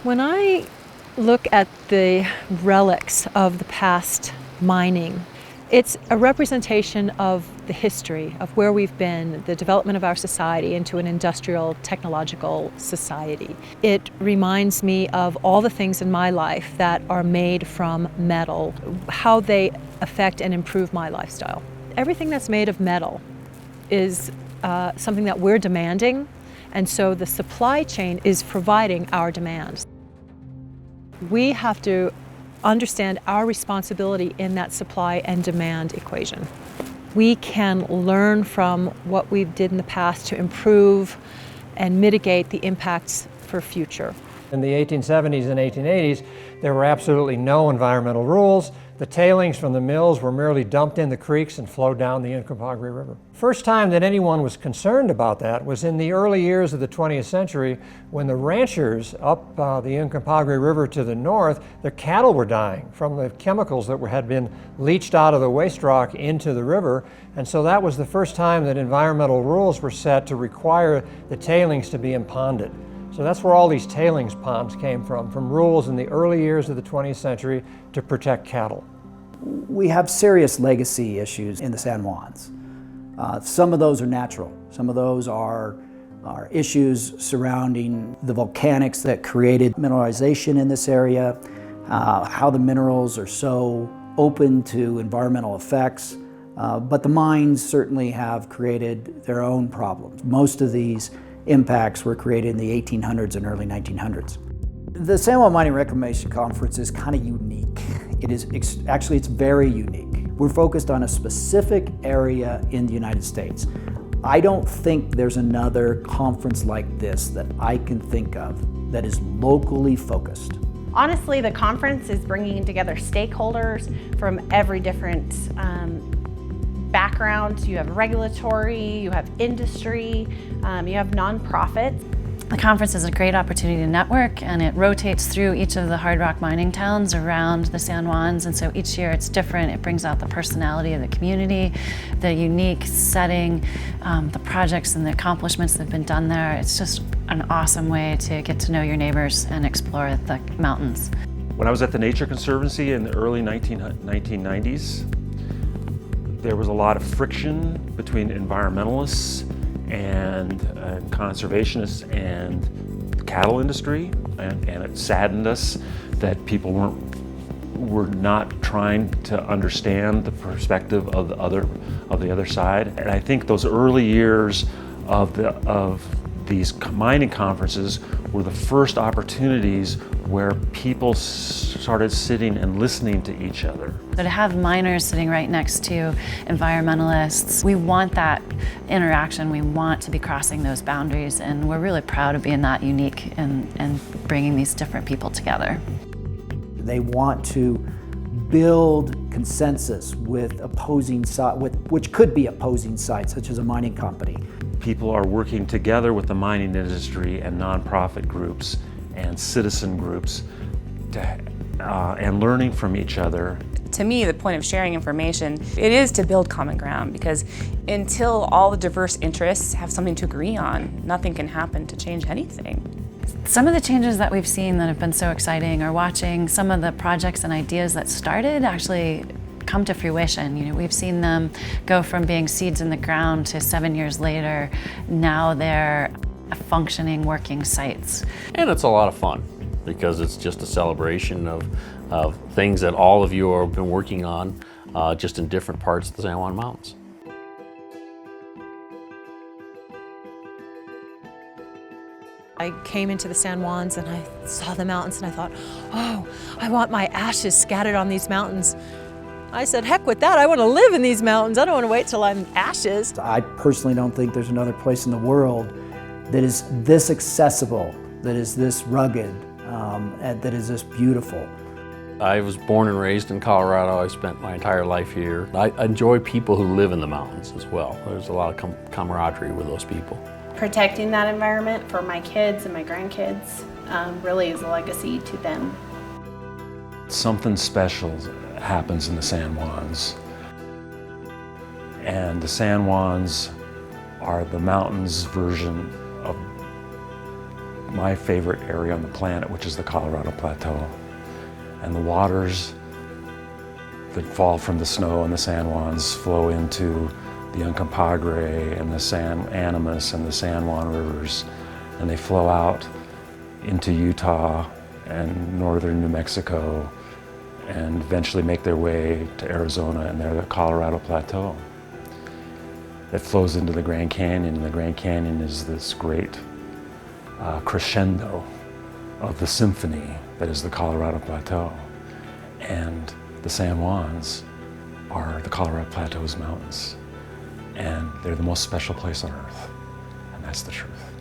When I look at the relics of the past mining, it's a representation of the history of where we've been, the development of our society into an industrial, technological society. It reminds me of all the things in my life that are made from metal, how they affect and improve my lifestyle. Everything that's made of metal is something that we're demanding, and so the supply chain is providing our demands. We have to understand our responsibility in that supply and demand equation. We can learn from what we did in the past to improve and mitigate the impacts for future. In the 1870s and 1880s, there were absolutely no environmental rules. The tailings from the mills were merely dumped in the creeks and flowed down the Uncompahgre River. First time that anyone was concerned about that was in the early years of the 20th century when the ranchers up the Uncompahgre River to the north, their cattle were dying from the chemicals that had been leached out of the waste rock into the river. And so that was the first time that environmental rules were set to require the tailings to be imponded. So that's where all these tailings ponds came from rules in the early years of the 20th century to protect cattle. We have serious legacy issues in the San Juans. Some of those are natural. Some of those are issues surrounding the volcanics that created mineralization in this area, how the minerals are so open to environmental effects. But the mines certainly have created their own problems. Most of these impacts were created in the 1800s and early 1900s. The San Juan Mining Reclamation Conference is kind of unique. It's very unique. We're focused on a specific area in the United States. I don't think there's another conference like this that I can think of that is locally focused. Honestly, the conference is bringing together stakeholders from every different background. You have regulatory, you have industry, you have nonprofits. The conference is a great opportunity to network, and it rotates through each of the hard rock mining towns around the San Juans, and so each year it's different. It brings out the personality of the community, the unique setting, the projects and the accomplishments that have been done there. It's just an awesome way to get to know your neighbors and explore the mountains. When I was at the Nature Conservancy in the early 1990s, there was a lot of friction between environmentalists and conservationists and cattle industry, and it saddened us that people were not trying to understand the perspective of the other side. And I think those early years of these mining conferences were the first opportunities where people started sitting and listening to each other. So to have miners sitting right next to environmentalists, we want that interaction, we want to be crossing those boundaries, and we're really proud of being that unique and bringing these different people together. They want to build consensus with opposing sides, which could be opposing sides, such as a mining company. People are working together with the mining industry and nonprofit groups and citizen groups and learning from each other. To me, the point of sharing information, it is to build common ground, because until all the diverse interests have something to agree on, nothing can happen to change anything. Some of the changes that we've seen that have been so exciting are watching some of the projects and ideas that started actually come to fruition. You know, we've seen them go from being seeds in the ground to 7 years later. Now they're functioning, working sites. And it's a lot of fun because it's just a celebration of things that all of you have been working on just in different parts of the San Juan Mountains. I came into the San Juans and I saw the mountains and I thought, oh, I want my ashes scattered on these mountains. I said, heck with that, I want to live in these mountains. I don't want to wait till I'm ashes. I personally don't think there's another place in the world that is this accessible, that is this rugged, and that is this beautiful. I was born and raised in Colorado. I spent my entire life here. I enjoy people who live in the mountains as well. There's a lot of camaraderie with those people. Protecting that environment for my kids and my grandkids really is a legacy to them. Something special happens in the San Juans. And the San Juans are the mountains version of my favorite area on the planet, which is the Colorado Plateau. And the waters that fall from the snow and the San Juans flow into the Uncompahgre and the San Animas and the San Juan rivers, and they flow out into Utah and northern New Mexico and eventually make their way to Arizona, and they're the Colorado Plateau. It flows into the Grand Canyon, and the Grand Canyon is this great crescendo of the symphony that is the Colorado Plateau. And the San Juans are the Colorado Plateau's mountains, and they're the most special place on earth, and that's the truth.